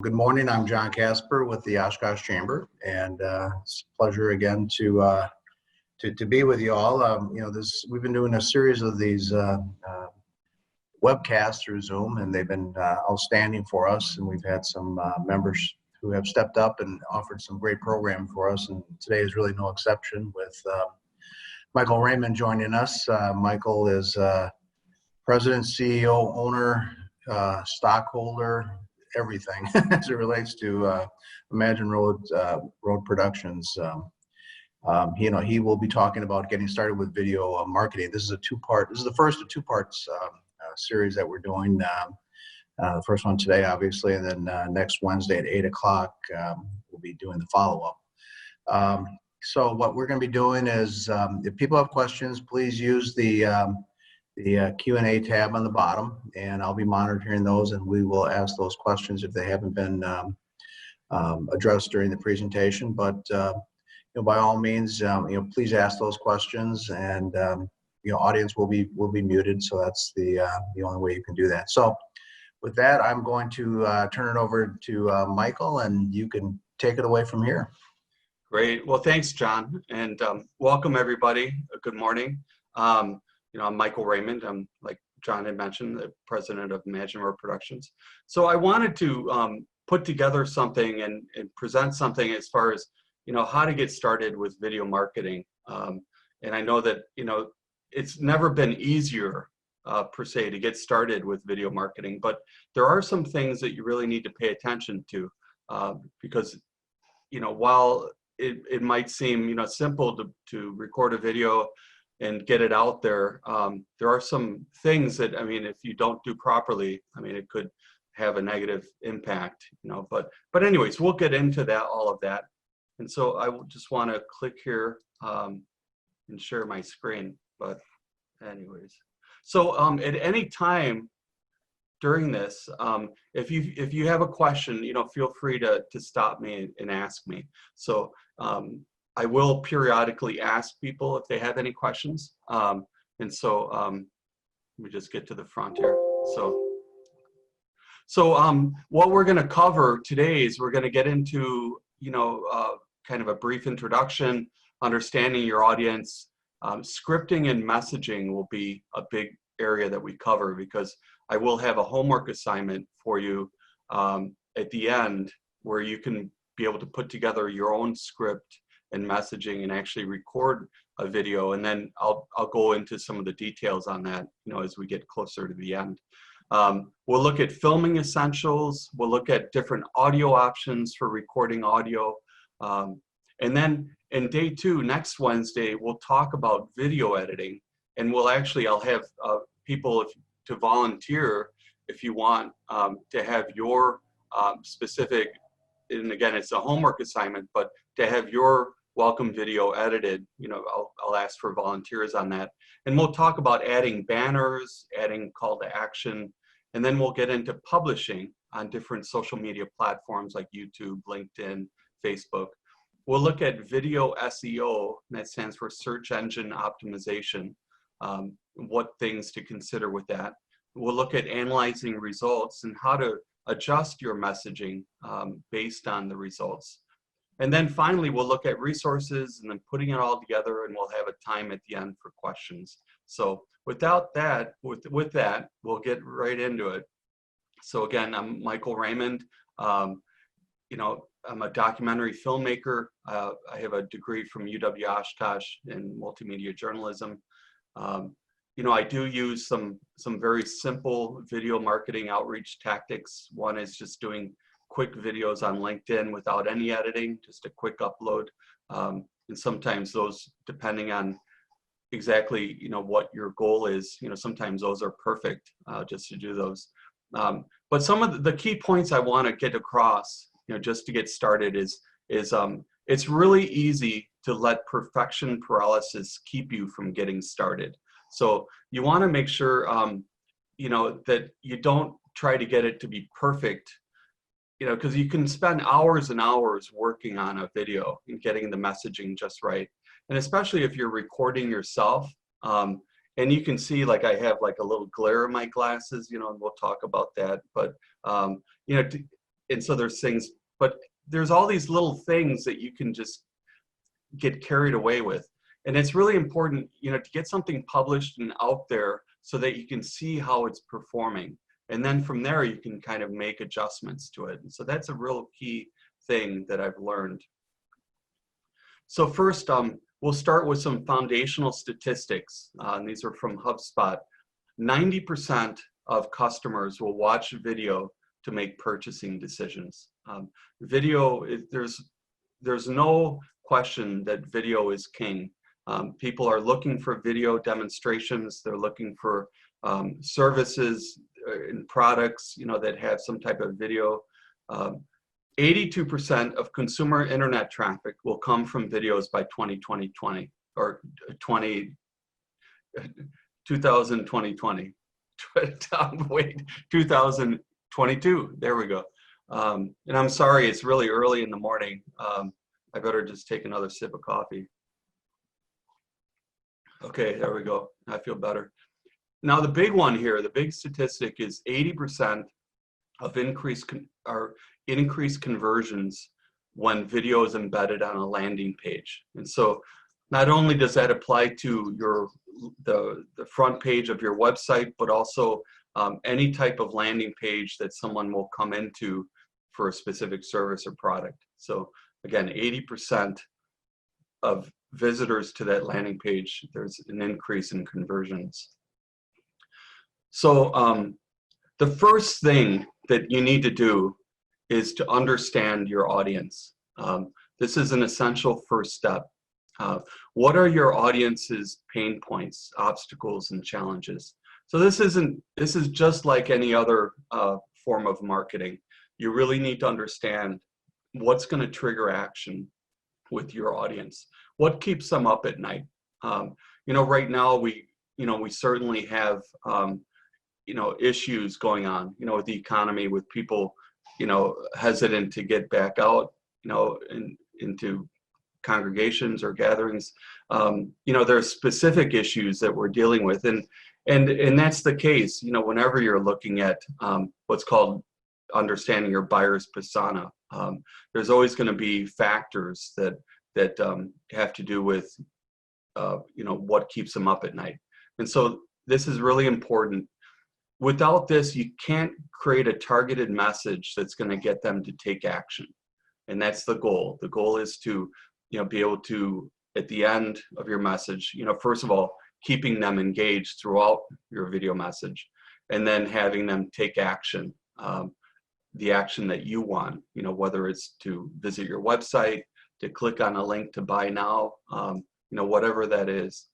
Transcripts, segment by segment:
Good morning. I'm John Casper with the Oshkosh Chamber, and it's a pleasure again to be with you all. We've been doing a series of these webcasts through Zoom, and they've been outstanding for us. And we've had some members who have stepped up and offered some great programming for us. And today is really no exception with Michael Raymond joining us. Michael is president, CEO, owner, stockholder, everything as it relates to Imagine Road Productions. He will be talking about getting started with video marketing. This is the first of two parts series that we're doing. The first one today, obviously, and then next Wednesday at 8 o'clock, we'll be doing the follow-up. So what we're going to be doing is, if people have questions, please use the Q&A tab on the bottom, and I'll be monitoring those, and we will ask those questions if they haven't been addressed during the presentation. But by all means, please ask those questions, and audience will be muted, so that's the only way you can do that. So with that, I'm going to turn it over to Michael, and you can take it away from here. Great. Well, thanks, John, and welcome everybody. Good morning. I'm Michael Raymond. I'm, like John had mentioned, the president of Imagine Road Productions. So I wanted to put together something and present something as far as how to get started with video marketing. And I know that it's never been easier per se to get started with video marketing, but there are some things that you really need to pay attention to because while it might seem simple to record a video and get it out there, there are some things that, if you don't do properly, it could have a negative impact, but anyways, we'll get into all of that. And so I just want to click here and share my screen, but anyways. So at any time during this, if you have a question, feel free to stop me and ask me. So I will periodically ask people if they have any questions. And so let me just get to the front here. So what we're going to cover today is we're going to get into, kind of a brief introduction, understanding your audience. Scripting and messaging will be a big area that we cover because I will have a homework assignment for you at the end where you can be able to put together your own script and messaging and actually record a video, and then I'll go into some of the details on that as we get closer to the end. We'll look at filming essentials, we'll look at different audio options for recording audio, and then in day 2 next Wednesday we'll talk about video editing, and I'll have people to volunteer if you want to have your specific, and again it's a homework assignment, but to have your welcome video edited, I'll ask for volunteers on that. And we'll talk about adding banners, adding call to action, and then we'll get into publishing on different social media platforms like YouTube, LinkedIn, Facebook. We'll look at video SEO, and that stands for search engine optimization, what things to consider with that. We'll look at analyzing results and how to adjust your messaging based on the results. And then finally, we'll look at resources and then putting it all together, and we'll have a time at the end for questions. So without that, with that, we'll get right into it. So again, I'm Michael Raymond. I'm a documentary filmmaker. I have a degree from UW Oshkosh in multimedia journalism. I do use some very simple video marketing outreach tactics. One is just doing quick videos on LinkedIn without any editing, just a quick upload. And sometimes those, depending on exactly what your goal is, sometimes those are perfect just to do those. But some of the key points I want to get across, just to get started is it's really easy to let perfection paralysis keep you from getting started. So you want to make sure that you don't try to get it to be perfect, because you can spend hours and hours working on a video and getting the messaging just right. And especially if you're recording yourself, and you can see, like, I have like a little glare in my glasses, and we'll talk about that. But and so there's things, but there's all these little things that you can just get carried away with. And it's really important, to get something published and out there so that you can see how it's performing. And then from there, you can kind of make adjustments to it. And so that's a real key thing that I've learned. So first, we'll start with some foundational statistics. And these are from HubSpot. 90% of customers will watch video to make purchasing decisions. Video, there's no question that video is king. People are looking for video demonstrations. They're looking for services and products, that have some type of video. 82% of consumer internet traffic will come from videos by 2020 or 2020. Wait, 2022. There we go. And I'm sorry, it's really early in the morning. I better just take another sip of coffee. Okay, there we go. I feel better. Now the big one here, the big statistic is 80% of increased conversions when video is embedded on a landing page. And so not only does that apply to the front page of your website, but also any type of landing page that someone will come into for a specific service or product. So again, 80% of visitors to that landing page, there's an increase in conversions. So the first thing that you need to do is to understand your audience. This is an essential first step. What are your audience's pain points, obstacles, and challenges? So this is just like any other form of marketing. You really need to understand what's going to trigger action with your audience. What keeps them up at night? Right now we certainly have issues going on, with the economy, with people, hesitant to get back out, into congregations or gatherings. There's specific issues that we're dealing with, and that's the case, whenever you're looking at what's called understanding your buyer's persona. There's always going to be factors that have to do with what keeps them up at night. And so this is really important. Without this, you can't create a targeted message that's going to get them to take action. And that's the goal. The goal is to be able to, at the end of your message, first of all, keeping them engaged throughout your video message, and then having them take action, the action that you want, whether it's to visit your website, to click on a link to buy now, whatever that is.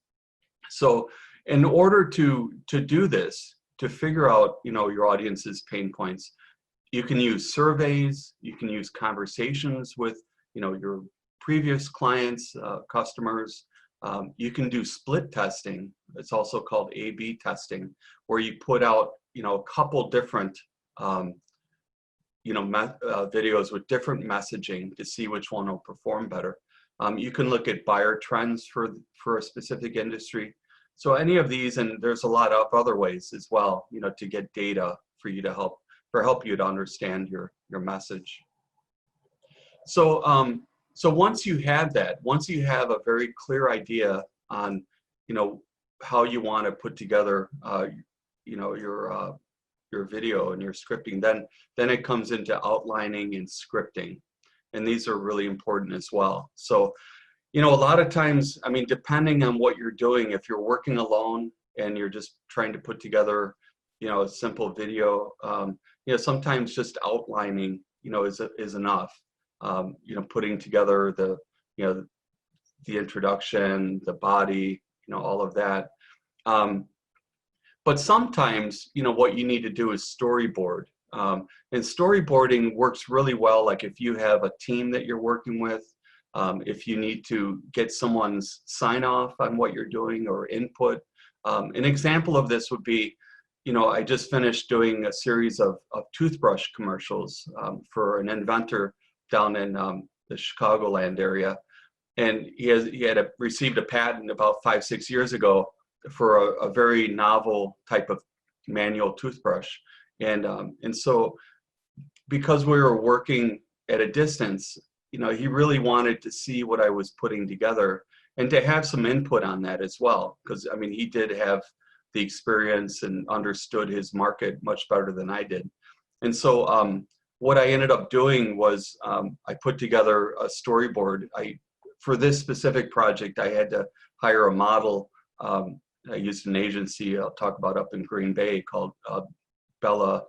So in order to do this, to figure out, your audience's pain points, you can use surveys, you can use conversations with, your previous clients, customers. You can do split testing. It's also called A/B testing, where you put out, a couple different, videos with different messaging to see which one will perform better. You can look at buyer trends for a specific industry. So any of these, and there's a lot of other ways as well, to get data for you to help you to understand your message. So so once you have that, once you have a very clear idea on, how you want to put together, your video and your scripting, then it comes into outlining and scripting, and these are really important as well. So a lot of times, depending on what you're doing, if you're working alone and you're just trying to put together, a simple video, sometimes just outlining, is enough. Putting together the introduction, the body, all of that. But sometimes, what you need to do is storyboard. And storyboarding works really well, like if you have a team that you're working with, if you need to get someone's sign off on what you're doing or input. An example of this would be, I just finished doing a series of toothbrush commercials for an inventor down in the Chicagoland area. And he had received a patent about 5-6 years ago for a very novel type of manual toothbrush. And so because we were working at a distance, you know, he really wanted to see what I was putting together and to have some input on that as well. Because, I mean, he did have the experience and understood his market much better than I did. And so what I ended up doing was I put together a storyboard. For this specific project, I had to hire a model. I used an agency I'll talk about up in Green Bay called Bella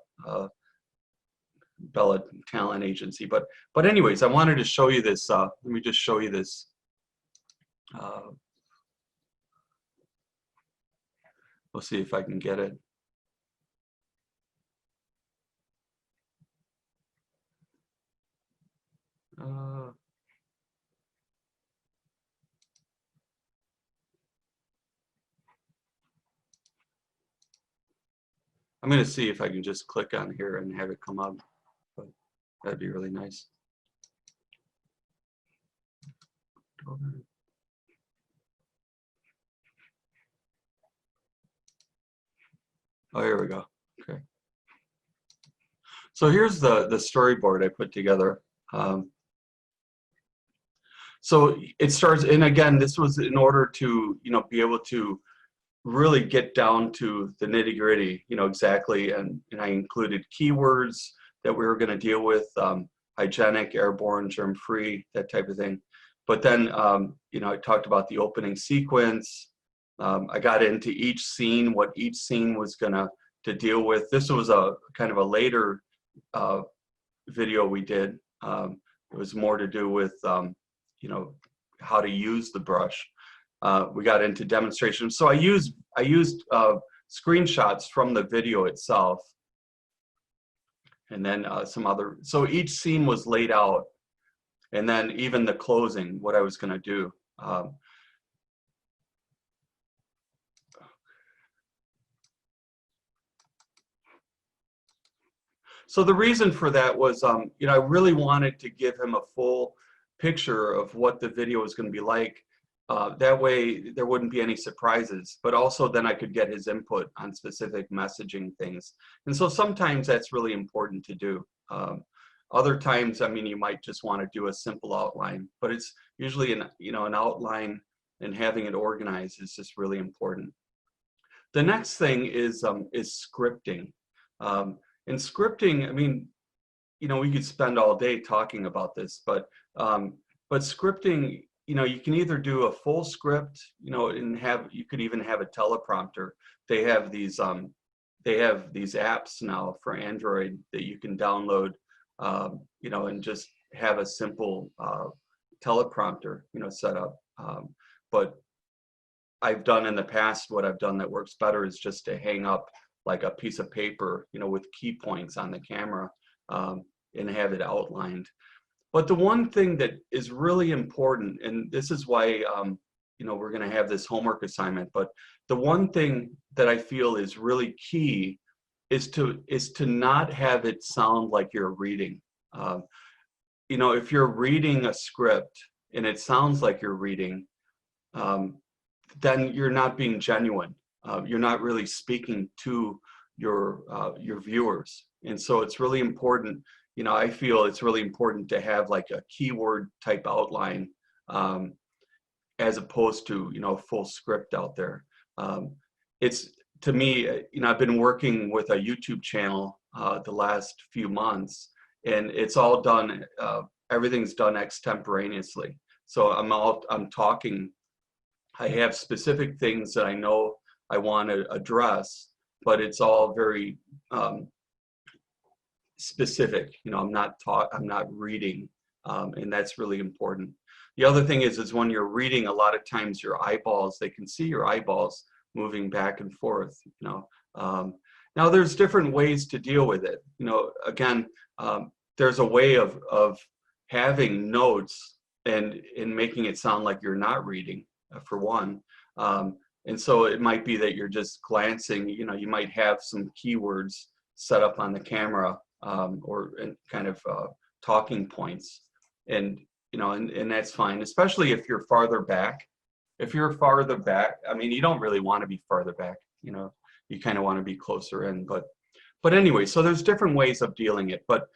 Talent Agency. But anyways, I wanted to show you this. Let me just show you this. We'll see if I can get it. I'm going to see if I can just click on here and have it come up. But that'd be really nice. Oh, here we go. Okay. So here's the storyboard I put together. So it starts, and again, this was in order to, you know, be able to really get down to the nitty-gritty, you know, exactly. And I included keywords that we were going to deal with, hygienic, airborne, germ-free, that type of thing. But then, you know, I talked about the opening sequence. I got into each scene, what each scene was going to deal with. This was a kind of a later video we did. It was more to do with, you know, how to use the brush. We got into demonstration. So I used screenshots from the video itself, and then some other. So each scene was laid out, and then even the closing, what I was going to do. So the reason for that was, you know, I really wanted to give him a full picture of what the video was going to be like. That way there wouldn't be any surprises, but also then I could get his input on specific messaging things. And so sometimes that's really important to do. Other times, I mean, you might just want to do a simple outline, but it's usually an outline, and having it organized is just really important. The next thing is scripting. In scripting, I mean, you know, we could spend all day talking about this, but scripting, you know, you can either do a full script, you know, and you could even have a teleprompter. They have these apps now for Android that you can download, you know, and just have a simple teleprompter, you know, set up. But I've done in the past, what I've done that works better is just to hang up like a piece of paper, you know, with key points on the camera, and have it outlined. But the one thing that is really important, and this is why, you know, we're going to have this homework assignment, but the one thing that I feel is really key is to not have it sound like you're reading. You know, if you're reading a script and it sounds like you're reading, then you're not being genuine. You're not really speaking to your viewers. And so it's really important, you know, I feel it's really important to have like a keyword type outline, as opposed to, you know, full script out there. It's, to me, you know, I've been working with a YouTube channel the last few months, and it's all done, everything's done extemporaneously. So I'm talking, I have specific things that I know I want to address, but it's all very specific. You know, I'm not reading, and that's really important. The other thing is when you're reading, a lot of times your eyeballs, they can see your eyeballs moving back and forth, you know. Now there's different ways to deal with it. You know, again, there's a way of having notes and making it sound like you're not reading, for one. And so it might be that you're just glancing, you know, you might have some keywords set up on the camera, or kind of talking points, and, you know, and that's fine, especially if you're farther back. If you're farther back, I mean, you don't really want to be farther back, you know, you kind of want to be closer in, but anyway, so there's different ways of dealing it. But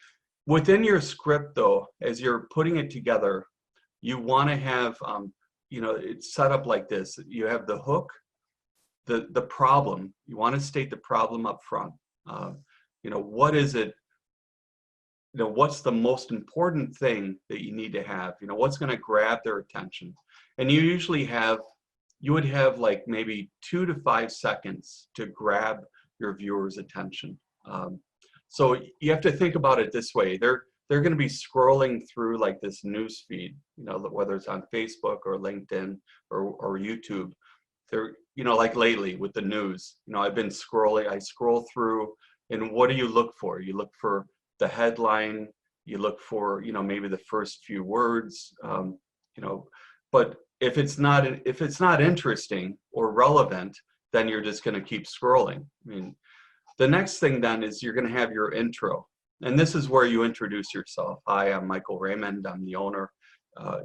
Within your script, though, as you're putting it together, you want to have, it's set up like this. You have the hook, the problem. You want to state the problem up front. What is it? What's the most important thing that you need to have? What's going to grab their attention? And you would have like maybe 2 to 5 seconds to grab your viewer's attention. So you have to think about it this way. They're going to be scrolling through like this news feed, whether it's on Facebook or LinkedIn or YouTube. They're, like lately with the news, I've been scrolling, I scroll through, and what do you look for? You look for the headline, you look for, maybe the first few words, but if it's not interesting or relevant, then you're just going to keep scrolling. I mean, the next thing then is you're going to have your intro. And this is where you introduce yourself. Hi, I'm Michael Raymond. I'm the owner,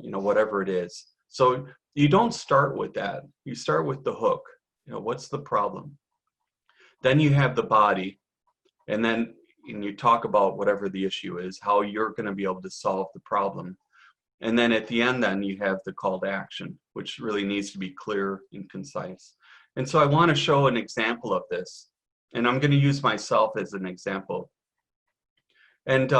whatever it is. So you don't start with that. You start with the hook. What's the problem? Then you have the body. And then you talk about whatever the issue is, how you're going to be able to solve the problem. And then at the end, then you have the call to action, which really needs to be clear and concise. And so I want to show an example of this. And I'm going to use myself as an example. And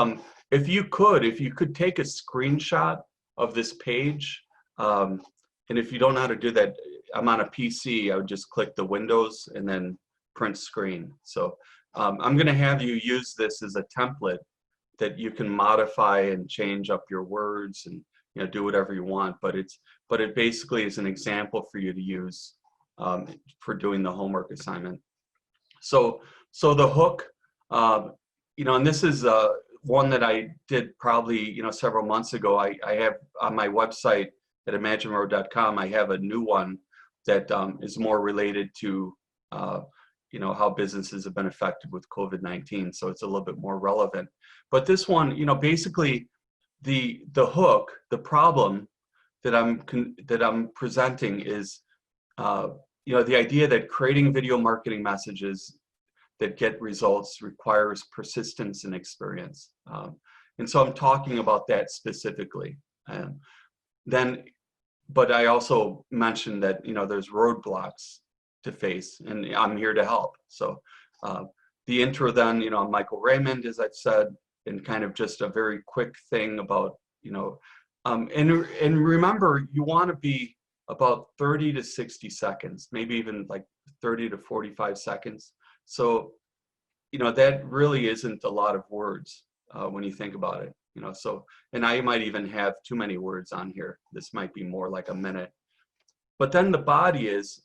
if you could take a screenshot of this page, and if you don't know how to do that, I'm on a PC, I would just click the Windows and then print screen. So I'm going to have you use this as a template that you can modify and change up your words and do whatever you want. But it basically is an example for you to use for doing the homework assignment. So the hook, and this is one that I did probably several months ago. I have on my website at imagineroad.com. I have a new one that is more related to how businesses have been affected with COVID-19. So it's a little bit more relevant. But this one, basically the hook, the problem that I'm presenting is the idea that creating video marketing messages that get results requires persistence and experience. And so I'm talking about that specifically. But I also mentioned that there's roadblocks to face, and I'm here to help. So the intro then, I'm Michael Raymond, as I've said, and kind of just a very quick thing about, and remember, you want to be about 30 to 60 seconds, maybe even like 30 to 45 seconds. So, that really isn't a lot of words when you think about it, so, and I might even have too many words on here. This might be more like a minute. But then the body is,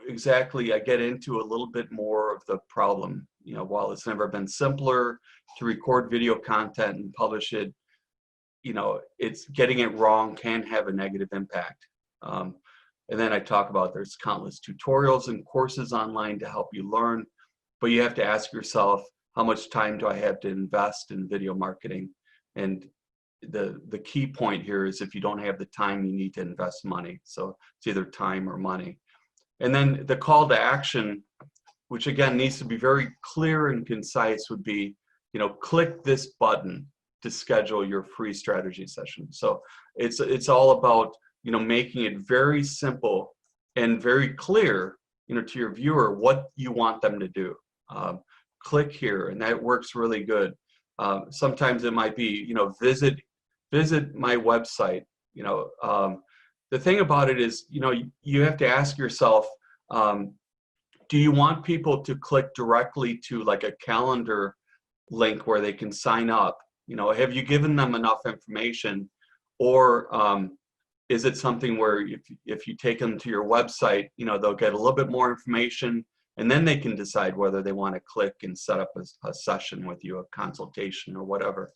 exactly, I get into a little bit more of the problem. While it's never been simpler to record video content and publish it, it's getting it wrong can have a negative impact. And then I talk about there's countless tutorials and courses online to help you learn, but you have to ask yourself, how much time do I have to invest in video marketing? And the key point here is if you don't have the time, you need to invest money. So it's either time or money. And then the call to action, which again needs to be very clear and concise, would be, click this button to schedule your free strategy session. So it's all about, making it very simple and very clear, to your viewer what you want them to do. Click here, and that works really good. Sometimes it might be, visit my website. The thing about it is, you have to ask yourself, do you want people to click directly to like a calendar link where they can sign up? Have you given them enough information, or is it something where if you take them to your website, they'll get a little bit more information, and then they can decide whether they want to click and set up a session with you, a consultation or whatever.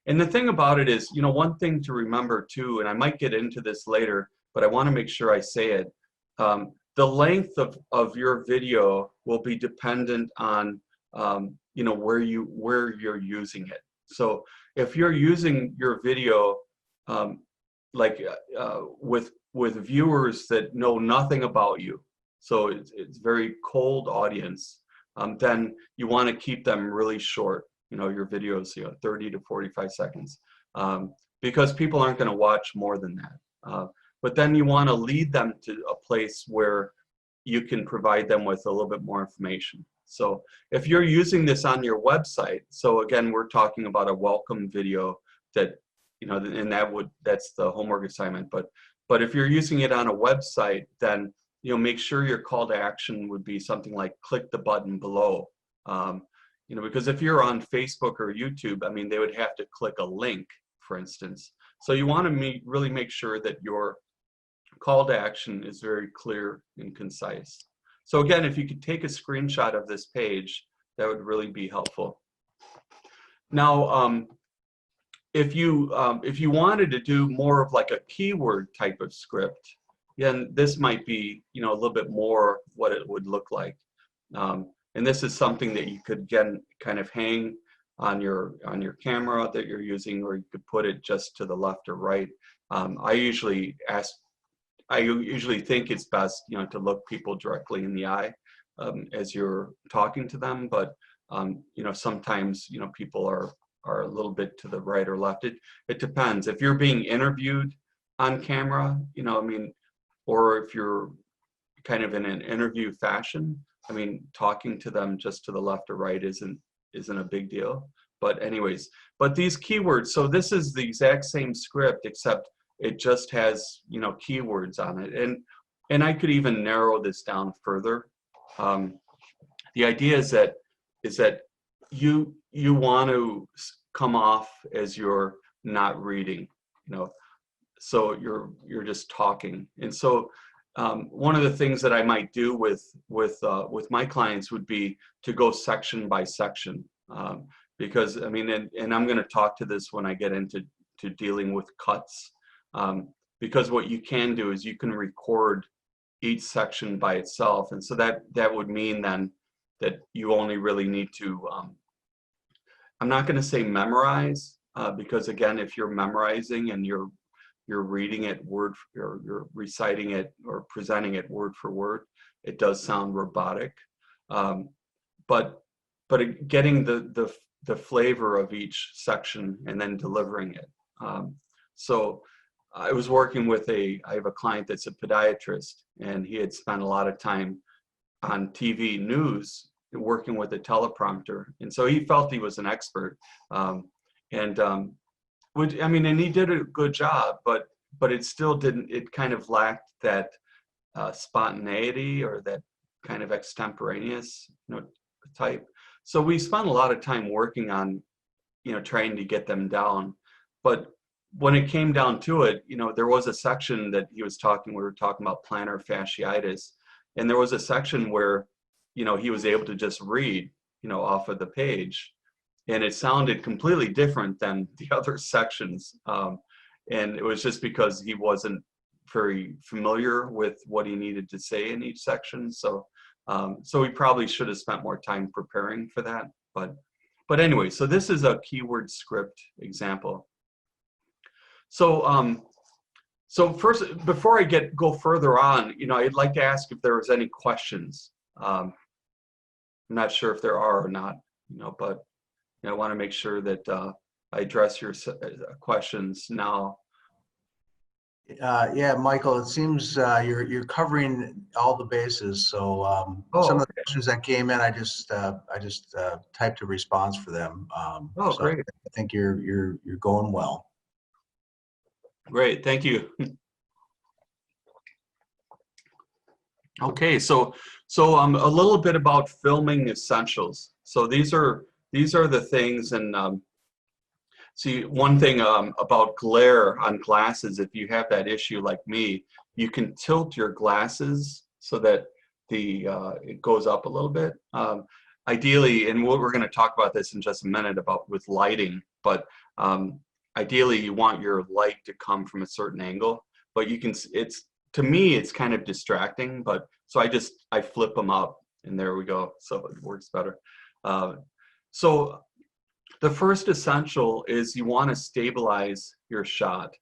And the thing about it is, one thing to remember too, and I might get into this later, but I want to make sure I say it. The length of your video will be dependent on, where you're using it. So if you're using your video with viewers that know nothing about you, so it's very cold audience, then you want to keep them really short. your videos, 30 to 45 seconds, because people aren't going to watch more than that. But then you want to lead them to a place where you can provide them with a little bit more information. So if you're using this on your website, so again, we're talking about a welcome video that, and that's the homework assignment. But if you're using it on a website, then make sure your call to action would be something like click the button below. Because if you're on Facebook or YouTube, I mean, they would have to click a link, for instance. So you want to really make sure that your call to action is very clear and concise. So again, if you could take a screenshot of this page, that would really be helpful. Now, if you wanted to do more of like a keyword type of script, then this might be a little bit more what it would look like. And this is something that you could again kind of hang on your camera that you're using, or you could put it just to the left or right. I usually think it's best to look people directly in the eye as you're talking to them, but sometimes people are a little bit to the right or left. It depends. If you're being interviewed on camera, or if you're kind of in an interview fashion, talking to them just to the left or right isn't a big deal. But anyways, but these keywords, so this is the exact same script, except it just has keywords on it, and I could even narrow this down further. The idea is that you want to come off as you're not reading, so you're just talking. And so one of the things that I might do with my clients would be to go section by section, because and I'm going to talk to this when I get into dealing with cuts, because what you can do is you can record each section by itself, and so that would mean then that you only really need to, I'm not going to say memorize, because again, if you're memorizing and you're reading it word, or you're reciting it or presenting it word for word, it does sound robotic. But getting the flavor of each section and then delivering it. So I was working with I have a client that's a podiatrist, and he had spent a lot of time on TV news working with a teleprompter, and so he felt he was an expert, and he did a good job, but it still didn't, it kind of lacked that spontaneity or that kind of extemporaneous type. So we spent a lot of time working on trying to get them down. But when it came down to it, there was a section that we were talking about plantar fasciitis, and there was a section where he was able to just read off of the page, and it sounded completely different than the other sections, and it was just because he wasn't very familiar with what he needed to say in each section. So we probably should have spent more time preparing for that. But anyway, so this is a keyword script example. So so first, before I go further on, I'd like to ask if there was any questions. I'm not sure if there are or not, but I want to make sure that I address your questions now. Yeah, Michael, it seems you're covering all the bases. So some of the questions that came in, I just typed a response for them. So great. I think you're going well. Great, thank you. Okay, so a little bit about filming essentials. So these are the things, and see, one thing about glare on glasses, if you have that issue like me, you can tilt your glasses so that it goes up a little bit. Ideally, and we're going to talk about this in just a minute with lighting, but ideally you want your light to come from a certain angle, but to me it's kind of distracting, but so I flip them up, and there we go, so it works better. So the first essential is you want to stabilize your shot.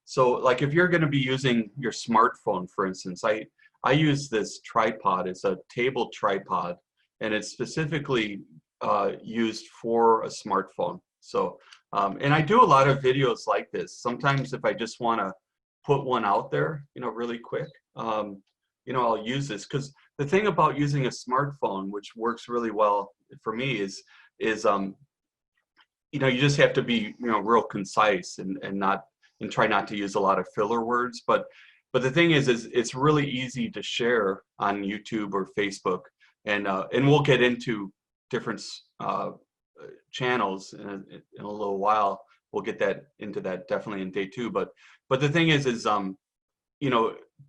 So like if you're going to be using your smartphone, for instance, I use this tripod. It's a table tripod, and it's specifically used for a smartphone. So, and I do a lot of videos like this. Sometimes if I just want to put one out there, really quick, I'll use this, because the thing about using a smartphone, which works really well for me, is you just have to be real concise and try not to use a lot of filler words. But the thing is it's really easy to share on YouTube or Facebook, and we'll get into different channels in a little while. We'll get into that definitely in day 2. But the thing is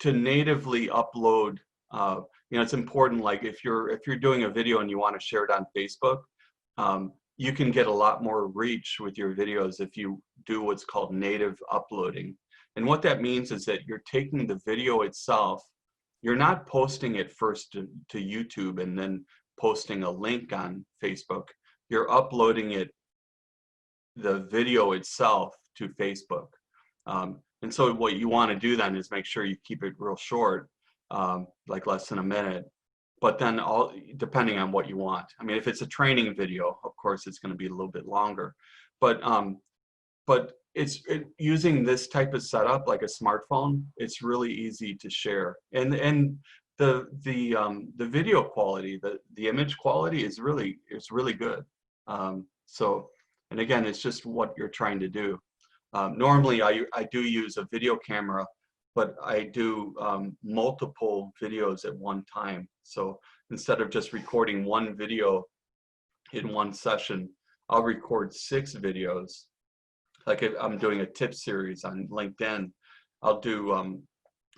to natively upload, it's important. Like if you're doing a video and you want to share it on Facebook, you can get a lot more reach with your videos if you do what's called native uploading. And what that means is that you're taking the video itself, you're not posting it first to YouTube and then posting a link on Facebook. You're uploading the video itself to Facebook. And so what you want to do then is make sure you keep it real short, like less than a minute. But then depending on what you want. I mean, if it's a training video, of course, it's going to be a little bit longer. But using this type of setup, like a smartphone, it's really easy to share. And the video quality, the image quality is really good. So, and again, it's just what you're trying to do. Normally, I do use a video camera, but I do multiple videos at one time. So instead of just recording one video in one session, I'll record 6 videos. Like if I'm doing a tip series on LinkedIn, I'll do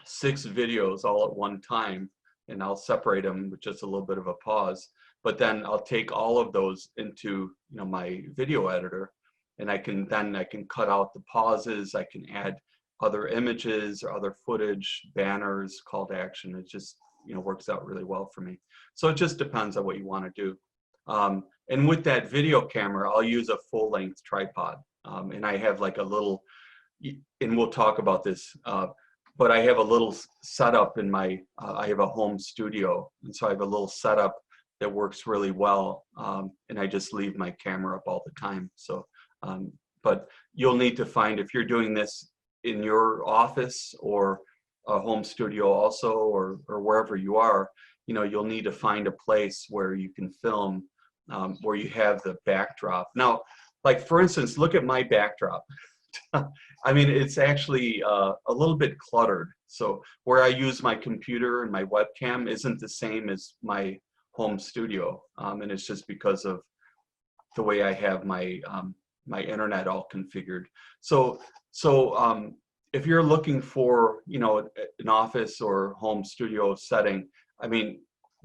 6 videos all at one time, and I'll separate them with just a little bit of a pause. But then I'll take all of those into my video editor, and I can cut out the pauses. I can add other images or other footage, banners, call to action. It just works out really well for me. So it just depends on what you want to do. And with that video camera, I'll use a full-length tripod. And I have like a little, and we'll talk about this, but I have a little setup in I have a home studio. And so I have a little setup that works really well. And I just leave my camera up all the time. So, but you'll need to find, if you're doing this in your office or a home studio also, or wherever you are, you'll need to find a place where you can film, where you have the backdrop. Now, like for instance, look at my backdrop. I mean, it's actually a little bit cluttered. So where I use my computer and my webcam isn't the same as my home studio. And it's just because of the way I have my my internet all configured. So if you're looking for an office or home studio setting, I mean,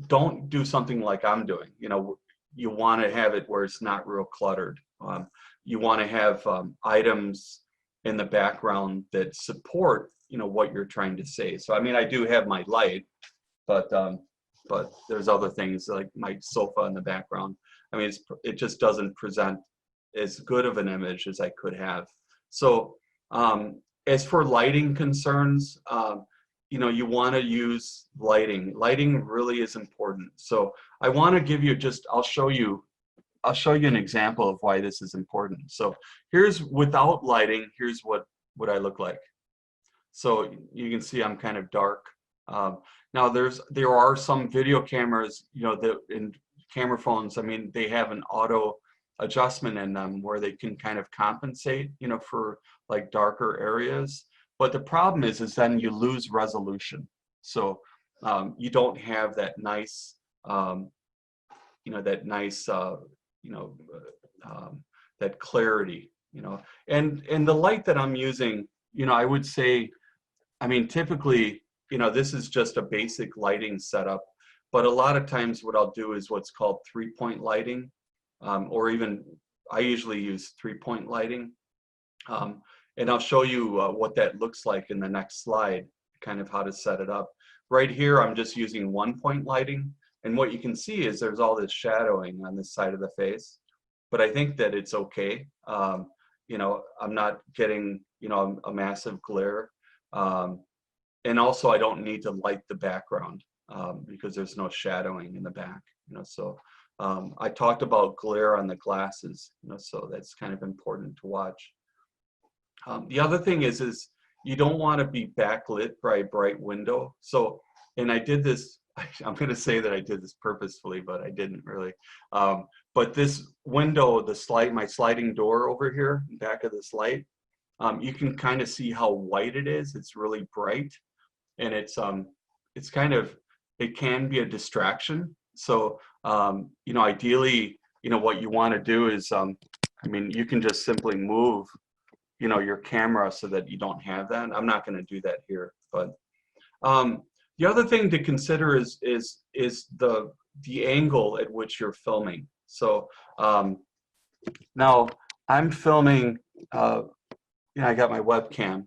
don't do something like I'm doing. You want to have it where it's not real cluttered. You want to have items in the background that support what you're trying to say. So I mean, I do have my light, but there's other things like my sofa in the background. I mean, it just doesn't present as good of an image as I could have. So as for lighting concerns, you want to use lighting. Lighting really is important. So I want to give you I'll show you an example of why this is important. So here's without lighting, here's what I look like. So you can see I'm kind of dark. Now there are some video cameras, that in camera phones, I mean, they have an auto adjustment in them where they can kind of compensate, for like darker areas. But the problem is then you lose resolution. So you don't have that nice, that clarity, and the light that I'm using, I would say, I mean, typically, this is just a basic lighting setup, but a lot of times what I'll do is what's called 3-point lighting, or even I usually use 3-point lighting. And I'll show you what that looks like in the next slide, kind of how to set it up. Right here, I'm just using 1-point lighting. And what you can see is there's all this shadowing on this side of the face, but I think that it's okay. I'm not getting, a massive glare. And also I don't need to light the background because there's no shadowing in the back, so I talked about glare on the glasses, so that's kind of important to watch. The other thing is you don't want to be backlit by a bright window. So, and I did this, I'm going to say that I did this purposefully, but I didn't really. But this window, my sliding door over here, back of this light, you can kind of see how white it is. It's really bright, and it's kind of, it can be a distraction. So, ideally, what you want to do is, you can just simply move, your camera so that you don't have that. I'm not going to do that here, but the other thing to consider is the angle at which you're filming. So now I'm filming. I got my webcam,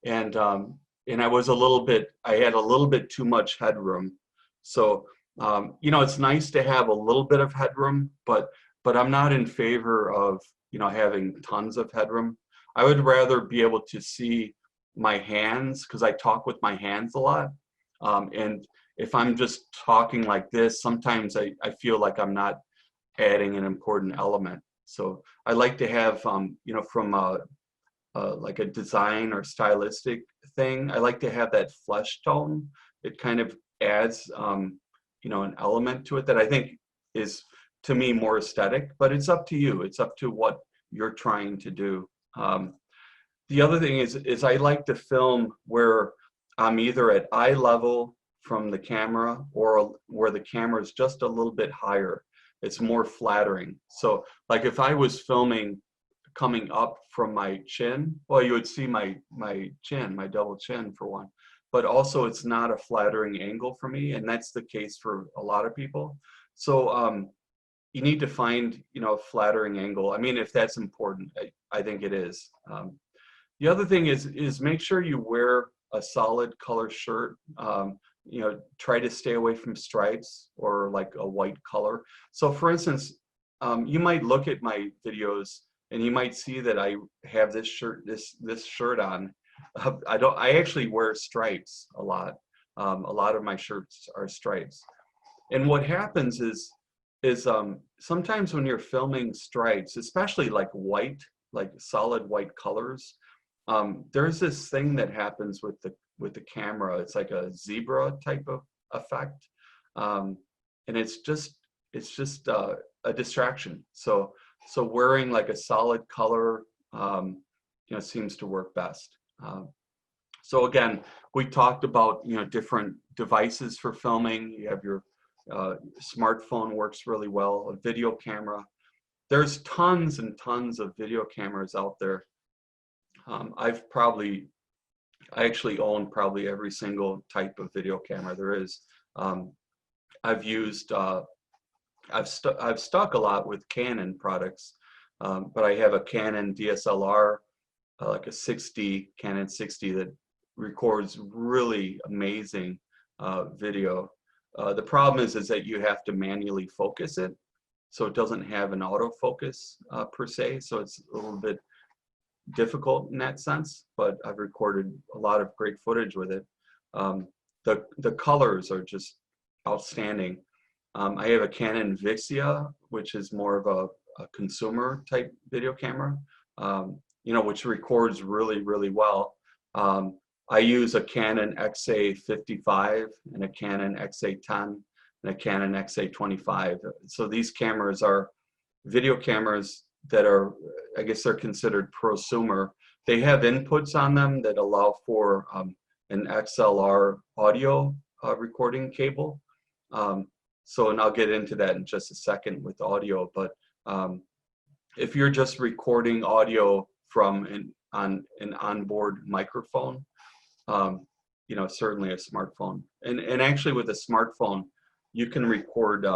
and I was I had a little bit too much headroom. So it's nice to have a little bit of headroom, but I'm not in favor of having tons of headroom. I would rather be able to see my hands, because I talk with my hands a lot. And if I'm just talking like this, sometimes I feel like I'm not adding an important element. So I like to have, from like a design or stylistic thing, I like to have that flesh tone. It kind of adds, an element to it that I think is, to me, more aesthetic, but it's up to you. It's up to what you're trying to do. The other thing is I like to film where I'm either at eye level from the camera or where the camera is just a little bit higher. It's more flattering. So like if I was filming coming up from my chin, well, you would see my chin, my double chin for one, but also it's not a flattering angle for me, and that's the case for a lot of people. So you need to find, a flattering angle. I mean, if that's important, I think it is. The other thing is make sure you wear a solid color shirt. Try to stay away from stripes or like a white color. So for instance, you might look at my videos and you might see that I have this shirt, this shirt on. I actually wear stripes a lot. A lot of my shirts are stripes. And what happens is sometimes when you're filming stripes, especially like white, like solid white colors, there's this thing that happens with the camera. It's like a zebra type of effect, and it's just a distraction. So wearing like a solid color, seems to work best. So again, we talked about different devices for filming. You have your smartphone, works really well. A video camera. There's tons and tons of video cameras out there. I actually own probably every single type of video camera there is. I've stuck a lot with Canon products, but I have a Canon DSLR, like a Canon 60 that records really amazing video. The problem is that you have to manually focus it, so it doesn't have an autofocus per se, so it's a little bit difficult in that sense, but I've recorded a lot of great footage with it. The colors are just outstanding. I have a Canon Vixia, which is more of a consumer type video camera, which records really, really well. I use a Canon XA55 and a Canon XA10 and a Canon XA25. So these cameras are video cameras that are, I guess they're considered prosumer. They have inputs on them that allow for an XLR audio recording cable. And I'll get into that in just a second with audio, but if you're just recording audio from an onboard microphone, certainly a smartphone. And actually with a smartphone, you can record,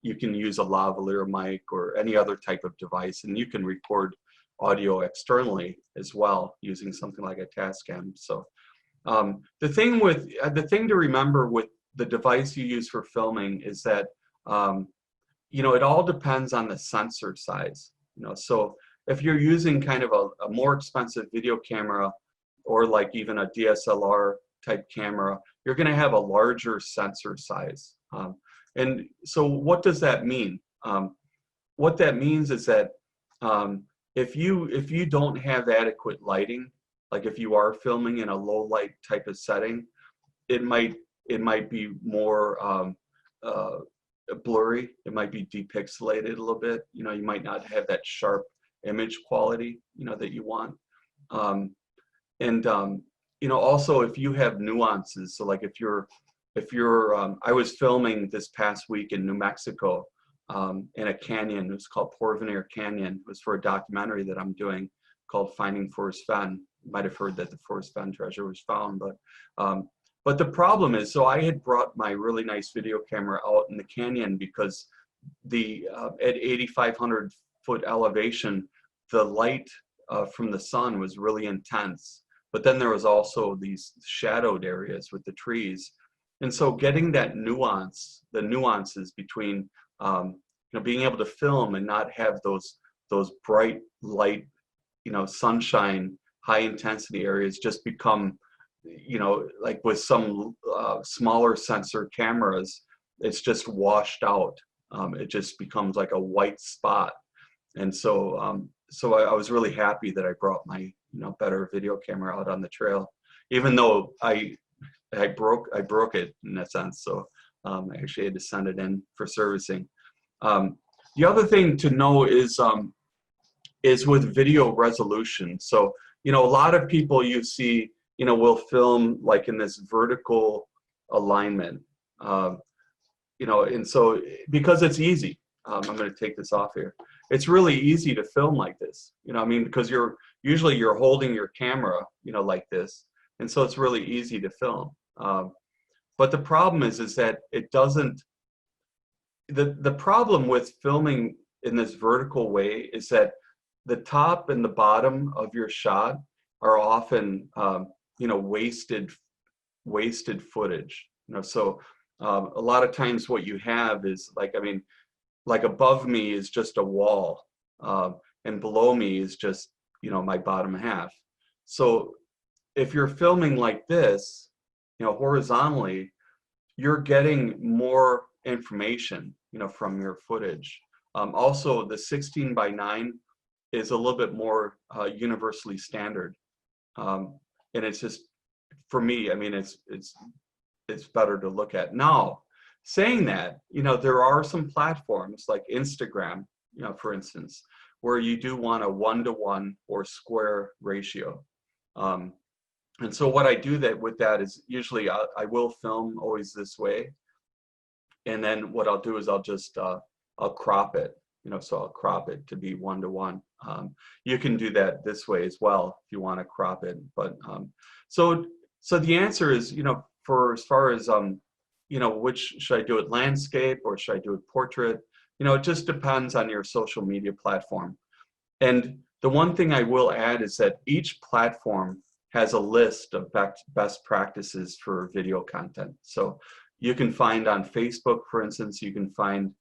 you can use a lavalier mic or any other type of device, and you can record audio externally as well using something like a Tascam. So the thing to remember with the device you use for filming is that it all depends on the sensor size. So if you're using kind of a more expensive video camera or like even a DSLR type camera, you're going to have a larger sensor size. And so what does that mean? What that means is that if you don't have adequate lighting, like if you are filming in a low light type of setting, it might be more blurry. It might be depixelated a little bit. You know, you might not have that sharp image quality, you know, that you want. You know, also if you have nuances, so like if you're I was filming this past week in New Mexico in a canyon. It was called Porvenir Canyon. It was for a documentary that I'm doing called Finding Forrest Fenn. You might have heard that the Forrest Fenn treasure was found, but the problem is, so I had brought my really nice video camera out in the canyon because at 8,500 foot elevation, the light from the sun was really intense. But then there was also these shadowed areas with the trees. And so getting that nuance, the nuances between you know, being able to film and not have those bright light, you know, sunshine, high intensity areas just become, you know, like with some smaller sensor cameras, it's just washed out. It just becomes like a white spot. And so I was really happy that I brought my, you know, better video camera out on the trail, even though I broke it in a sense. So I actually had to send it in for servicing. The other thing to know is with video resolution. So, you know, a lot of people you see, you know, will film like in this vertical alignment, you know, and so because it's easy, I'm going to take this off here. It's really easy to film like this, you know, I mean, because usually you're holding your camera, you know, like this, and so it's really easy to film. But the problem is that it doesn't. The problem with filming in this vertical way is that the top and the bottom of your shot are often, you know, wasted footage. You know, so a lot of times what you have is like, I mean, like above me is just a wall, and below me is just, you know, my bottom half. So if you're filming like this, you know, horizontally, you're getting more information, you know, from your footage. Also, the 16:9 is a little bit more universally standard, and it's just, for me, I mean, it's better to look at. Now, saying that, you know, there are some platforms like Instagram, you know, for instance, where you do want a 1:1 or square ratio. And so what I do with that is usually I will film always this way. And then what I'll do is I'll just, I'll crop it, you know, so I'll crop it to be 1:1. You can do that this way as well if you want to crop it. But so the answer is, you know, for as far as, you know, which should I do it, landscape or should I do it portrait? You know, it just depends on your social media platform. And the one thing I will add is that each platform has a list of best practices for video content. So you can find on Facebook, for instance, you can find,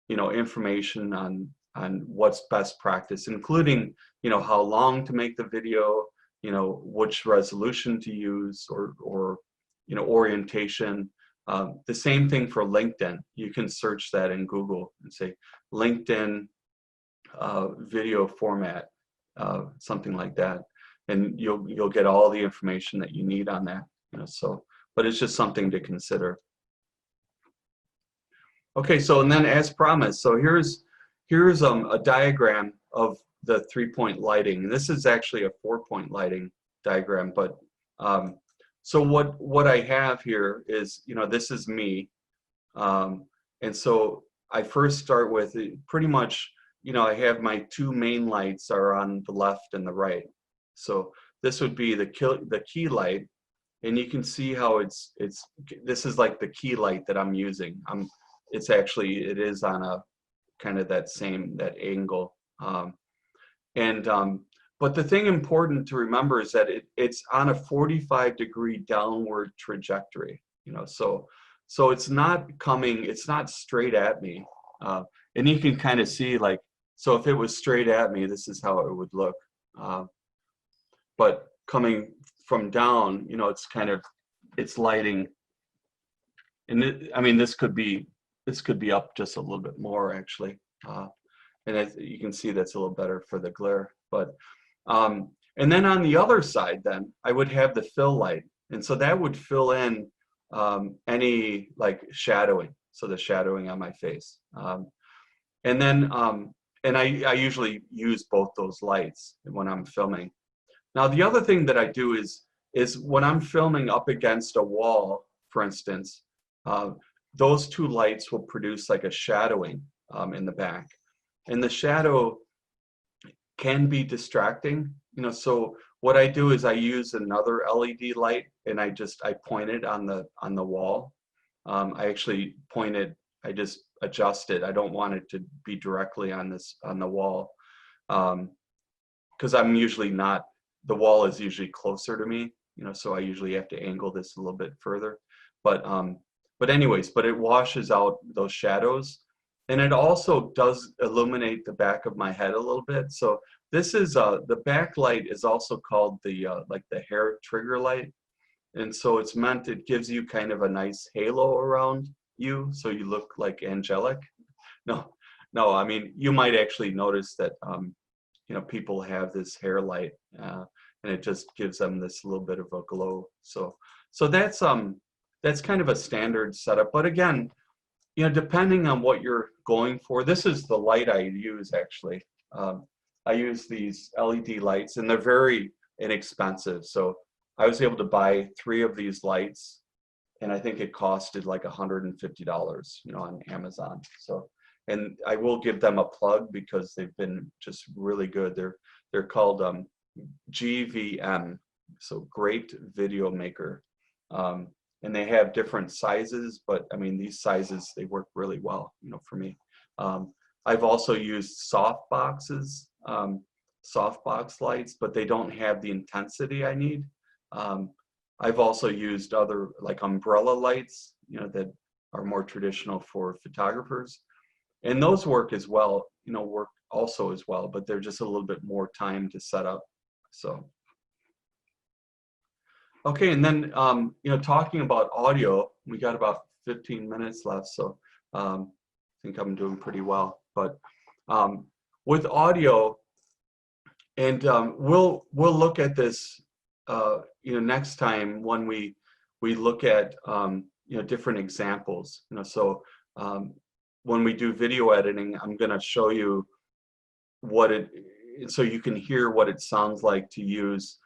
you know, information on what's best practice, including, you know, how long to make the video, you know, which resolution to use, or you know, orientation. The same thing for LinkedIn. You can search that in Google and say LinkedIn video format, something like that, and you'll get all the information that you need on that. You know, so, but it's just something to consider. Okay, so and then as promised, so here's a diagram of the 3-point lighting. And this is actually a 4-point lighting diagram, but so what I have here is, you know, this is me, and so I first start with pretty much, you know, I have my 2 main lights are on the left and the right. So this would be the key light, and you can see how this is like the key light that I'm using. It is on a kind of that angle, but the thing important to remember is that it's on a 45-degree downward trajectory, you know, so it's not straight at me, and you can kind of see, like, so if it was straight at me, this is how it would look, but coming from down, you know, it's lighting, and I mean, this could be this could be up just a little bit more actually. And as you can see, that's a little better for the glare. But and then on the other side, then I would have the fill light, and so that would fill in any like shadowing, so the shadowing on my face. And then and I usually use both those lights when I'm filming. Now the other thing that I do is when I'm filming up against a wall, for instance, those two lights will produce like a shadowing in the back. And the shadow can be distracting, you know, so what I do is I use another LED light and I point it on the wall. I actually point it, I just adjust it. I don't want it to be directly on the wall, because I'm usually not, the wall is usually closer to me, you know, so I usually have to angle this a little bit further. But anyways, it washes out those shadows. And it also does illuminate the back of my head a little bit. So this is the backlight is also called the like the hair trigger light. And so it's meant, it gives you kind of a nice halo around you, so you look like angelic. No, I mean, you might actually notice that you know, people have this hair light, and it just gives them this little bit of a glow. So that's kind of a standard setup. But again, you know, depending on what you're going for, this is the light I use actually. I use these LED lights and they're very inexpensive. So I was able to buy 3 of these lights and I think it costed like $150, you know, on Amazon. So, and I will give them a plug because they've been just really good. They're called GVM, so Great Video Maker. And they have different sizes, but I mean, these sizes, they work really well, you know, for me. I've also used softbox lights, but they don't have the intensity I need. I've also used other like umbrella lights, you know, that are more traditional for photographers. And those work as well, you know, work also as well, but they're just a little bit more time to set up, so. Okay, and then, you know, talking about audio, we got about 15 minutes left, so I think I'm doing pretty well. But with audio, and we'll look at this, you know, next time when we look at, you know, different examples. You know, so when we do video editing, I'm going to show you so you can hear what it sounds like to use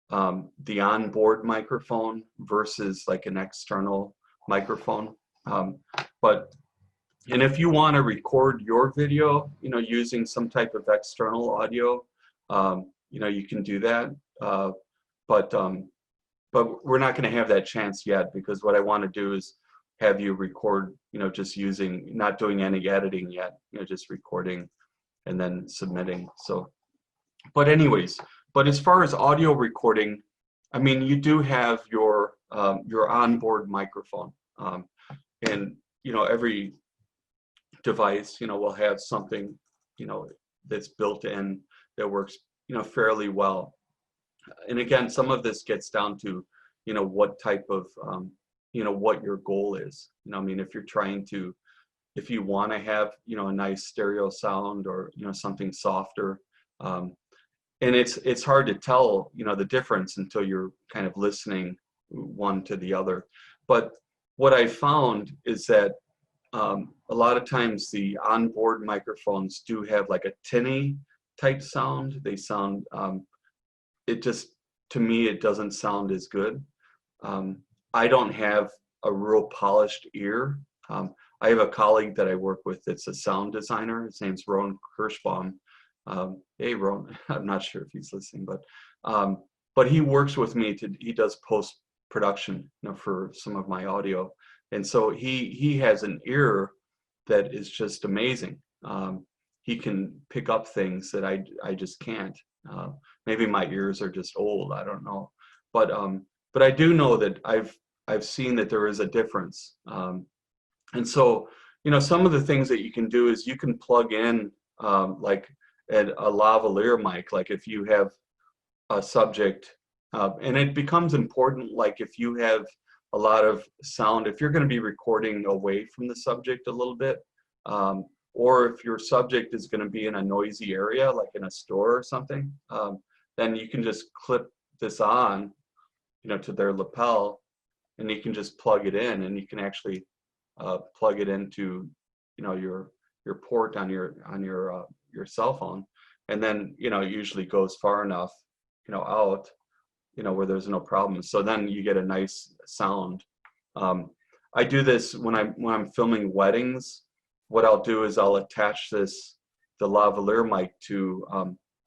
the onboard microphone versus like an external microphone. And if you want to record your video, you know, using some type of external audio, you know, you can do that. But we're not going to have that chance yet, because what I want to do is have you record, you know, just using, not doing any editing yet, you know, just recording and then submitting. So, but anyways, but as far as audio recording, I mean, you do have your onboard microphone, and you know, every device, you know, will have something, you know, that's built in that works, you know, fairly well. And again, some of this gets down to, you know, what type of, you know, what your goal is. You know, I mean, if you're trying to, if you want to have, you know, a nice stereo sound, or, you know, something softer. And it's hard to tell, you know, the difference until you're kind of listening one to the other. But what I found is that a lot of times the onboard microphones do have like a tinny type sound. They sound, it just, to me, it doesn't sound as good. I don't have a real polished ear. I have a colleague that I work with that's a sound designer. His name's Ron Kirschbaum. Hey, Ron, I'm not sure if he's listening, but he works with me he does post-production, you know, for some of my audio. And so he has an ear that is just amazing. He can pick up things that I just can't. Maybe my ears are just old, I don't know. But I do know that I've seen that there is a difference. And so, you know, some of the things that you can do is you can plug in like a lavalier mic, like if you have a subject, and it becomes important, like if you have a lot of sound. If you're going to be recording away from the subject a little bit, or if your subject is going to be in a noisy area, like in a store or something, then you can just clip this on, to their lapel, and you can just plug it in, and you can actually plug it into, your port on your cell phone, and then it usually goes far enough, out, where there's no problem. So then you get a nice sound. I do this when I'm filming weddings. What I'll do is I'll attach the lavalier mic to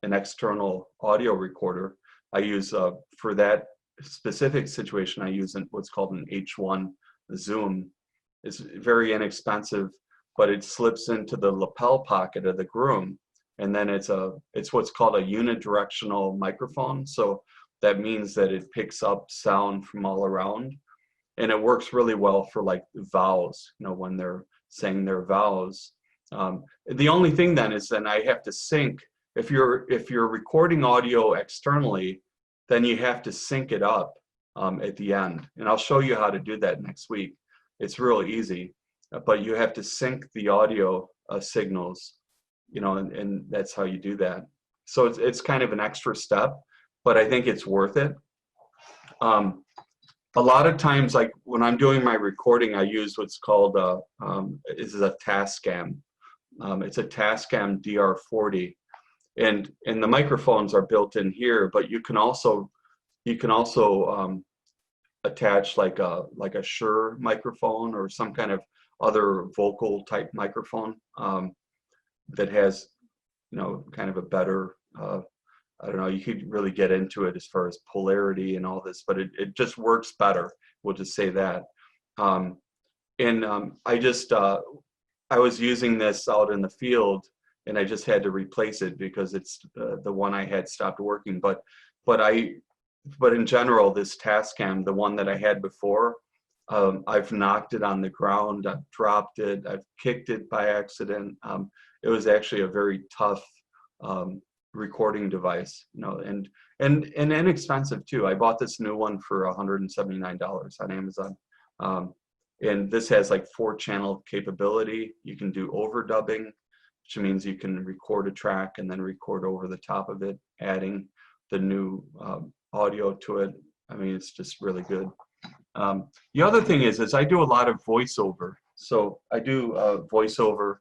an external audio recorder. I use for that specific situation, I use what's called an H1 zoom. It's very inexpensive, but it slips into the lapel pocket of the groom, and then it's what's called a unidirectional microphone. So that means that it picks up sound from all around, and it works really well for like vows, when they're saying their vows. The only thing then is I have to sync. If you're recording audio externally, then you have to sync it up at the end, and I'll show you how to do that next week. It's real easy, but you have to sync the audio signals, and that's how you do that. So it's kind of an extra step, but I think it's worth it. A lot of times, like when I'm doing my recording, I use what's called this is a Tascam. It's a Tascam DR40, and the microphones are built in here. But you can also attach like a Shure microphone or some kind of other vocal type microphone that has kind of a better I don't know, you could really get into it as far as polarity and all this, but it just works better. We'll just say that. I was using this out in the field, and I just had to replace it because it's the one I had stopped working. But in general, this Tascam, the one that I had before, I've knocked it on the ground, I've dropped it, I've kicked it by accident. It was actually a very tough recording device, and inexpensive too. I bought this new one for $179 on Amazon, and this has like 4-channel capability. You can do overdubbing, which means you can record a track and then record over the top of it, adding the new audio to it. I mean, it's just really good. The other thing is I do a lot of voiceover. So I do voiceover.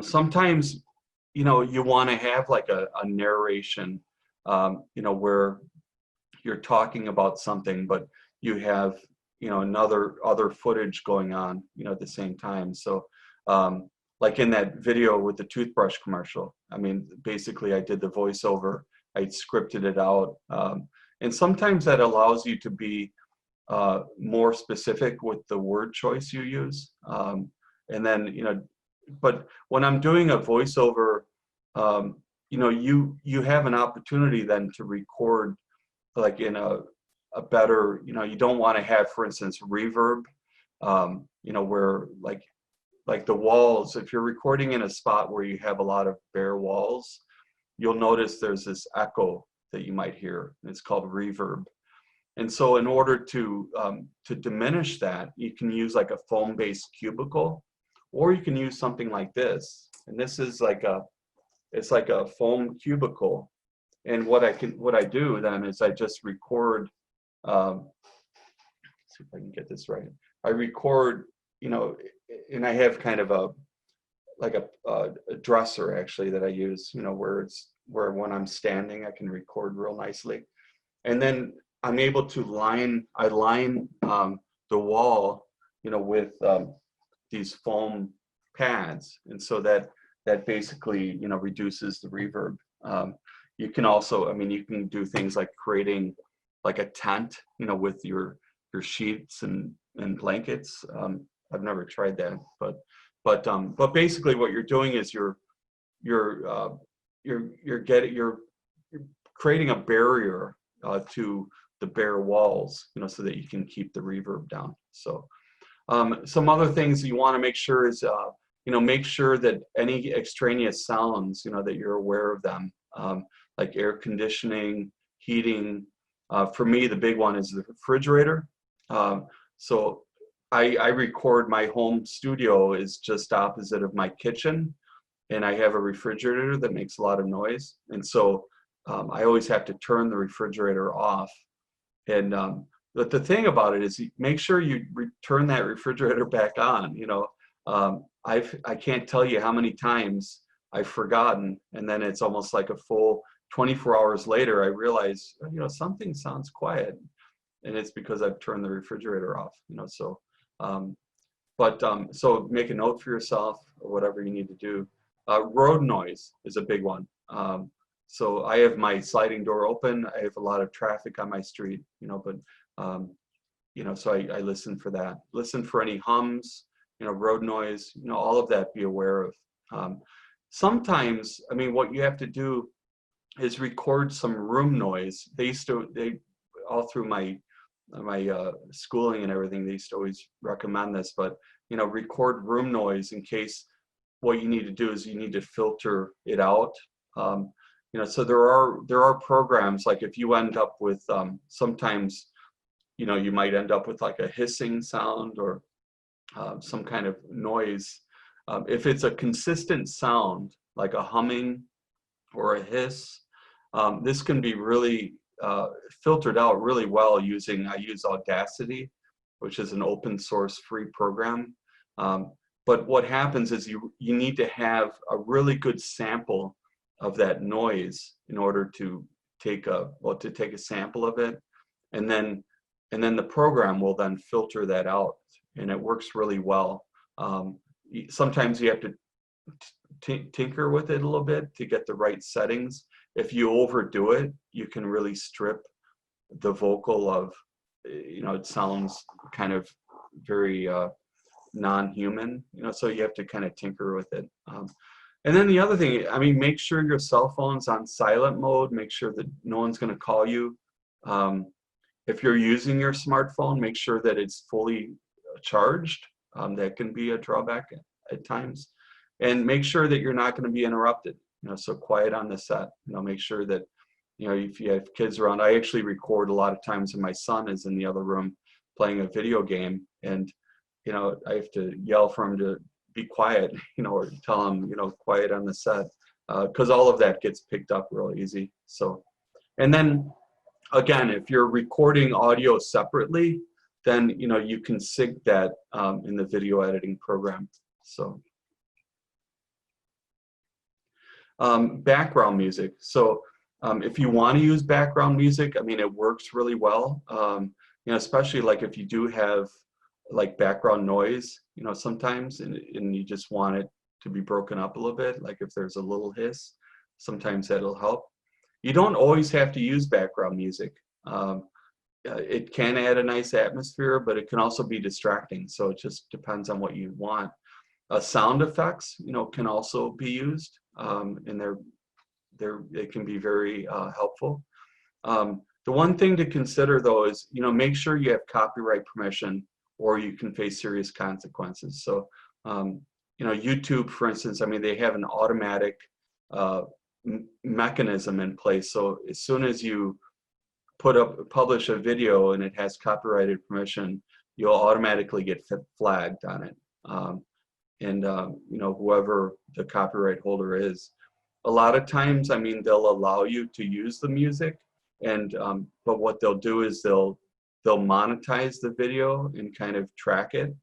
Sometimes you want to have like a narration, where you're talking about something, but you have, other footage going on, at the same time. So, like in that video with the toothbrush commercial, I mean, basically I did the voiceover, I scripted it out. And sometimes that allows you to be more specific with the word choice you use. And then, but when I'm doing a voiceover, you have an opportunity then to record like in a better, you don't want to have, for instance, reverb, where like the walls, if you're recording in a spot where you have a lot of bare walls, you'll notice there's this echo that you might hear, and it's called reverb. And so in order to diminish that, you can use like a foam-based cubicle, or you can use something like this. And this is it's like a foam cubicle. And what I do then is I just record, let's see if I can get this right. I record, and I have kind of a dresser actually that I use, where when I'm standing, I can record real nicely. And then I'm able to line the wall, with these foam pads, and so that basically reduces the reverb. You can also, you can do things like creating like a tent, with your sheets and blankets. I've never tried that, but basically what you're doing is you're creating a barrier to the bare walls, so that you can keep the reverb down. So some other things you want to make sure is make sure that any extraneous sounds, that you're aware of them, like air conditioning, heating. For me, the big one is the refrigerator. So I record, my home studio is just opposite of my kitchen, and I have a refrigerator that makes a lot of noise. And so I always have to turn the refrigerator off. And but the thing about it is, make sure you turn that refrigerator back on. I can't tell you how many times I've forgotten, and then it's almost like a full 24 hours later, I realize, something sounds quiet, and it's because I've turned the refrigerator off. So make a note for yourself or whatever you need to do. Road noise is a big one. So I have my sliding door open. I have a lot of traffic on my street, so I listen for that. Listen for any hums, road noise, all of that, be aware of. Sometimes, what you have to do is record some room noise. They all through my schooling and everything, they used to always recommend this, but record room noise in case what you need to do is you need to filter it out. So there are programs, like if you end up with sometimes you might end up with like a hissing sound or some kind of noise. If it's a consistent sound like a humming or a hiss, this can be really filtered out really well I use Audacity, which is an open source free program. But what happens is you need to have a really good sample of that noise in order to take a sample of it, and then the program will then filter that out, and it works really well. Sometimes you have to tinker with it a little bit to get the right settings. If you overdo it, you can really strip the vocal of, it sounds kind of very non-human, so you have to kind of tinker with it. And then the other thing, make sure your cell phone's on silent mode. Make sure that no one's going to call you. If you're using your smartphone, make sure that it's fully charged. That can be a drawback at times. And make sure that you're not going to be interrupted. So quiet on the set. Make sure that, if you have kids around, I actually record a lot of times when my son is in the other room playing a video game, and I have to yell for him to be quiet, or tell him, quiet on the set, because all of that gets picked up real easy. So, and then again, if you're recording audio separately, then you can sync that in the video editing program. So background music. So if you want to use background music, it works really well. Especially like if you do have like background noise, sometimes, and you just want it to be broken up a little bit, like if there's a little hiss, sometimes that'll help. You don't always have to use background music. It can add a nice atmosphere, but it can also be distracting. So it just depends on what you want. Sound effects, can also be used, and it can be very helpful. The one thing to consider though is, make sure you have copyright permission, or you can face serious consequences. So, YouTube, for instance, they have an automatic mechanism in place. So as soon as you publish a video and it has copyrighted permission, you'll automatically get flagged on it. Whoever the copyright holder is, a lot of times, they'll allow you to use the music, and but what they'll do is they'll monetize the video and kind of track it.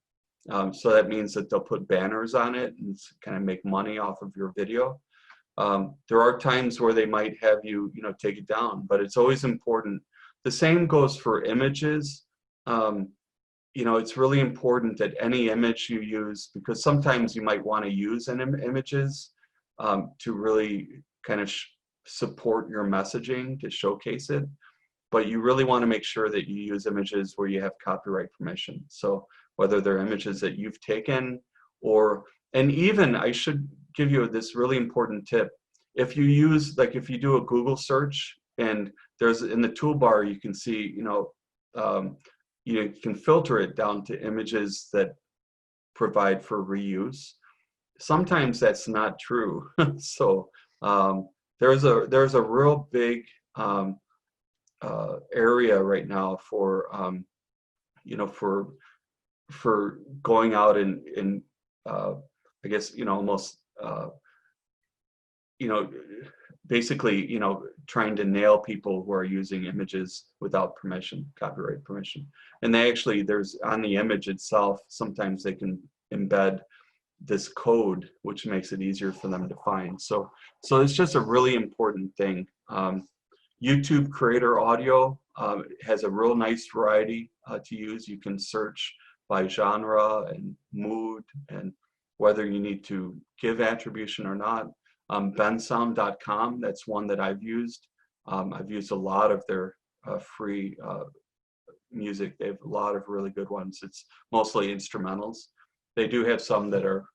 So that means that they'll put banners on it and kind of make money off of your video. There are times where they might have you, take it down, but it's always important. The same goes for images. It's really important that any image you use, because sometimes you might want to use images to really kind of support your messaging, to showcase it. But you really want to make sure that you use images where you have copyright permission. So whether they're images that you've taken, and even I should give you this really important tip. If you do a Google search, and there's in the toolbar, you can see, you can filter it down to images that provide for reuse. Sometimes that's not true. So there's a real big area right now for for going out and I guess, almost, you know, basically, trying to nail people who are using images without permission, copyright permission. And they actually, there's on the image itself, sometimes they can embed this code, which makes it easier for them to find. So it's just a really important thing. YouTube Creator Audio has a real nice variety to use. You can search by genre and mood and whether you need to give attribution or not. bensound.com, that's one that I've used. I've used a lot of their free music. They have a lot of really good ones. It's mostly instrumentals. They do have some that are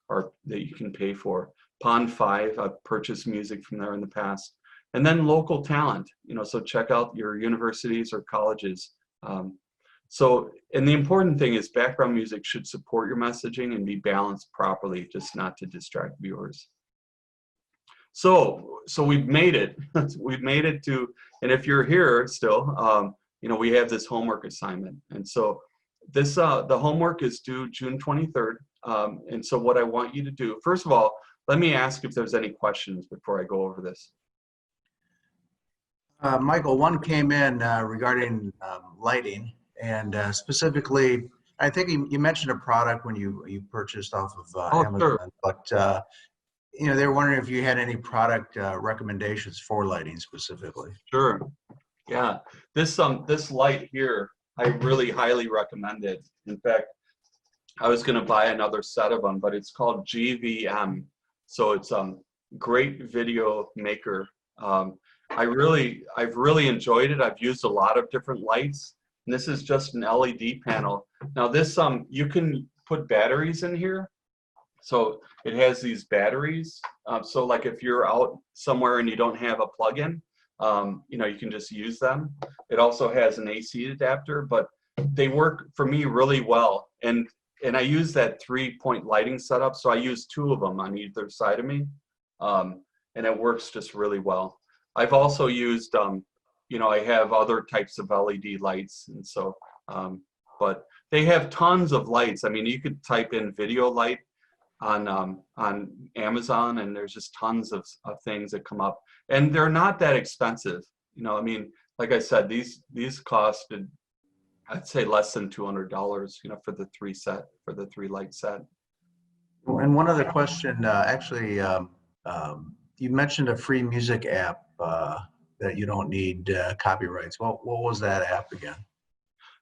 that you can pay for. Pond 5, I've purchased music from there in the past. And then local talent, so check out your universities or colleges. And the important thing is background music should support your messaging and be balanced properly, just not to distract viewers. So we've made it. We've made it to, and if you're here still, we have this homework assignment. And so this, the homework is due June 23rd. And so what I want you to do, first of all, let me ask if there's any questions before I go over this. Michael, one came in regarding lighting, and specifically, I think you mentioned a product when you purchased off of Amazon, sure. But they were wondering if you had any product recommendations for lighting specifically. Sure. Yeah. This light here, I really highly recommend it. In fact, I was going to buy another set of them, but it's called GVM. So it's great video maker. I've really enjoyed it. I've used a lot of different lights, and this is just an LED panel. Now this, you can put batteries in here. So it has these batteries. So like if you're out somewhere and you don't have a plug-in, you can just use them. It also has an AC adapter, but they work for me really well. And I use that 3-point lighting setup. So I use 2 of them on either side of me. And it works just really well. I've also used, I have other types of LED lights. And so, but they have tons of lights. I mean, you could type in video light on Amazon, and there's just tons of things that come up, and they're not that expensive. I mean, like I said, these costed, I'd say, less than $200, for the 3 light set. And one other question, actually, you mentioned a free music app that you don't need copyrights. What was that app again?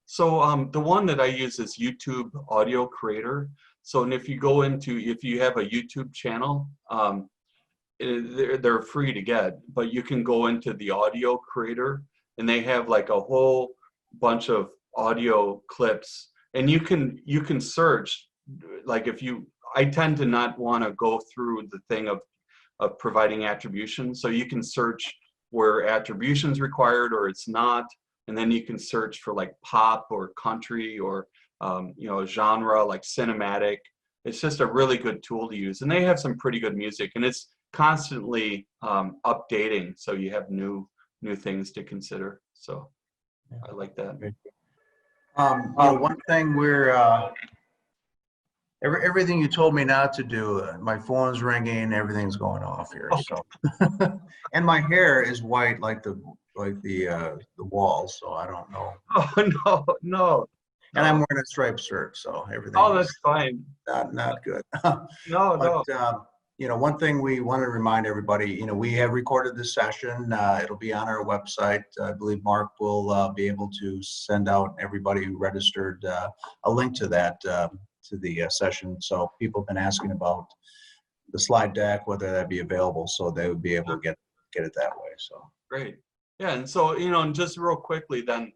So the one that I use is YouTube Audio Creator. So, and if you have a YouTube channel, they're free to get, but you can go into the Audio Creator, and they have like a whole bunch of audio clips, and you can search. Like I tend to not want to go through the thing of providing attribution, so you can search where attribution is required or it's not, and then you can search for like pop or country or genre like cinematic. It's just a really good tool to use, and they have some pretty good music, and it's constantly updating, so you have new things to consider. So I like that. One thing everything you told me not to do, my phone's ringing, everything's going off here. So, and my hair is white like the walls, so I don't know. Oh no. And I'm wearing a striped shirt, so everything. Oh, that's fine. Not good. No. One thing we want to remind everybody, we have recorded this session. It'll be on our website. I believe Mark will be able to send out everybody who registered a link to that to the session. So people have been asking about the slide deck, whether that be available, so they would be able to get it that way. So great. Yeah, and so and just real quickly then,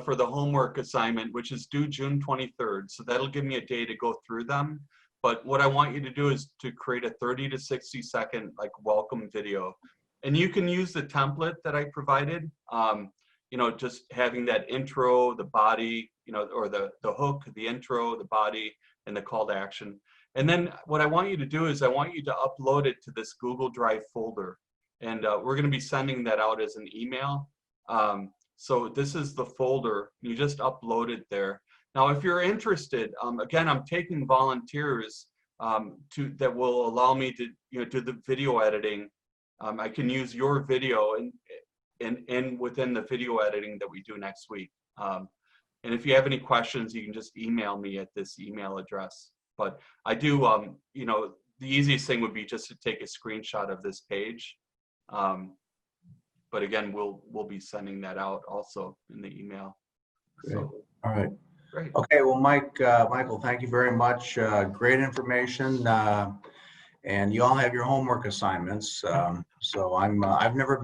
for the homework assignment, which is due June 23rd, so that'll give me a day to go through them. But what I want you to do is to create a 30 to 60 second like welcome video, and you can use the template that I provided. Just having that intro, the body, or the hook, the intro, the body, and the call to action. And then what I want you to do is I want you to upload it to this Google Drive folder, and we're going to be sending that out as an email. So this is the folder. You just upload it there, Now, if you're interested, again, I'm taking volunteers that will allow me to do the video editing. I can use your video and within the video editing that we do next week. And if you have any questions, you can just email me at this email address. But I do, the easiest thing would be just to take a screenshot of this page. But again, we'll be sending that out also in the email. Great. So, all right. great. Okay. Well, Michael, thank you very much. Great information. And you all have your homework assignments. So I've never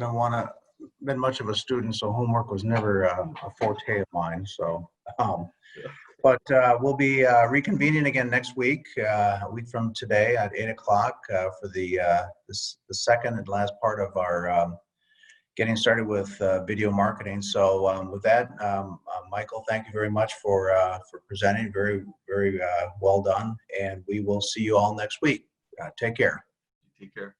been much of a student, so homework was never a forte of mine. So, but we'll be reconvening again next week, a week from today at 8 o'clock for the second and last part of our getting started with video marketing. So with that, Michael, thank you very much for presenting. Very, very well done. And we will see you all next week. Take care. Take care.